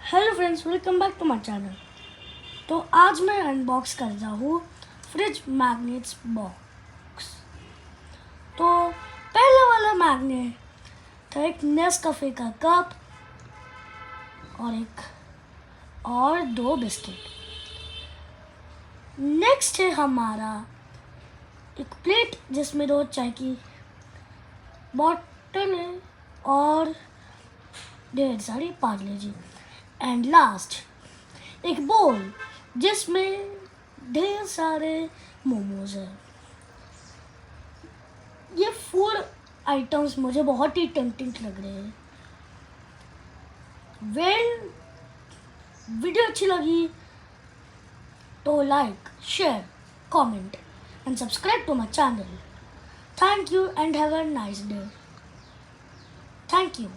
Hello friends, welcome back to my channel. तो आज मैं अनबॉक्स कर रहा हूँ फ्रिज मैग्नेट्स बॉक्स। तो पहले वाला मैग्नेट था एक नेस्कैफे का कप और दो बिस्किट। नेक्स्ट है हमारा एक प्लेट जिसमें दो चाय की बॉटल है और ढेर सारी पार्ले जी। एंड लास्ट एक बोल जिसमें ढेर सारे मोमोज हैं। ये फूड आइटम्स मुझे बहुत ही टेम्पटिंग लग रहे हैं। वीडियो अच्छी लगी तो like, share, comment and subscribe to my channel. Thank you and have a nice day. Thank you.